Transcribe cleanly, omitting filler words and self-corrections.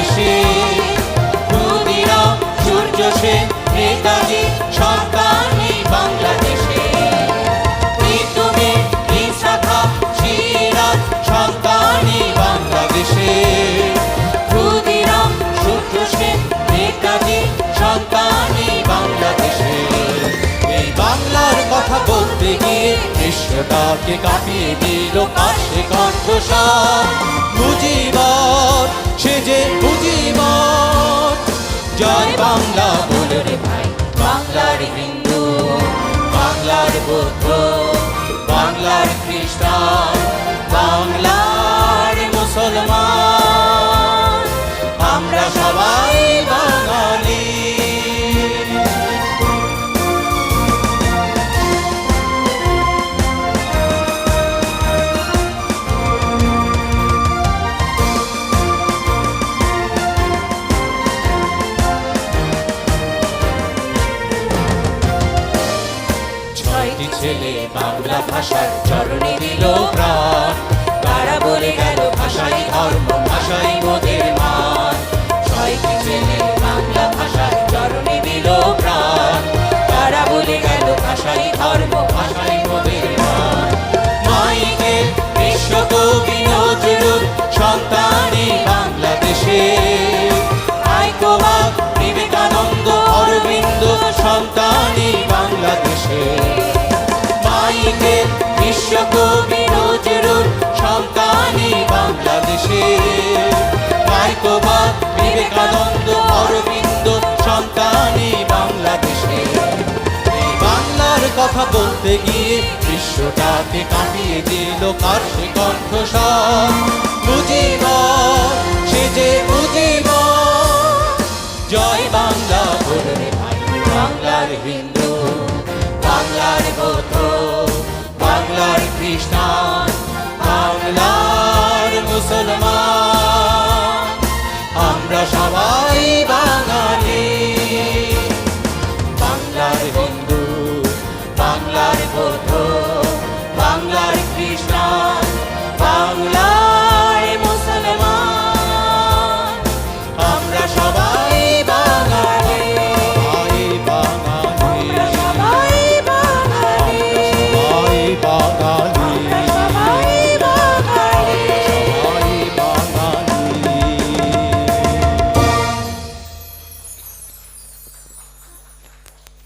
বাংলাদেশে। ক্ষুদিরাম সূর্য সেন নেতাজি সন্তান এই বাংলাদেশে। তুমি ইসাখা সিরাজ সন্তান এই বাংলাদেশে। ক্ষুদিরাম সূর্য সেন নেতাজি সন্তান এই বাংলাদেশে। এই বাংলার কথা বলতে গিয়ে বিশ্বটাকে কাঁপিয়ে দিল পাশে কণ্ঠস্বর। মুজিবর সে যে মুজিবর, জয় বাংলা বলে রে ভাই। বাংলার হিন্দু, বাংলার বৌদ্ধ, বাংলার খ্রিস্টান, বাংলার মুসলমান, আমরা সবাই বাঙালি। ছয়টি ছেলে বাংলা ভাষার চরণে দিল প্রাণ। তারা বলে গেল ভাষাই ধর্ম, ভাষাই মোদের মান। ছয়টি ছেলে বাংলা ভাষার চরণে দিল প্রাণ। তারা বলে গেল ভাষাই ধর্ম, ভাষাই মোদের মান। মাইকেল বিশ্বকবি নজরুল সন্তানই বাংলাদেশে। আইকোবাদ বিবেকানন্দ অরবিন্দ সন্তানই বাংলাদেশে। মাইকেল বিশ্বকবি নজরুল সন্তানই বাংলাদেশে। আইকোবাদ বিবেকানন্দ অরবিন্দ সন্তানই বাংলাদেশে। এই বাংলার কথা বলতে গিয়ে বিশ্বটাকে কাঁপিয়ে দিল কার সে কণ্ঠস্বর। মুজিবর সে যে মুজিবর, জয় বাংলা বলে রে ভাই। বাংলার হিন্দু, বাংলার বৌদ্ধ, বাংলার খ্রিস্টান, বাংলার মুসলমান, আমরা সবাই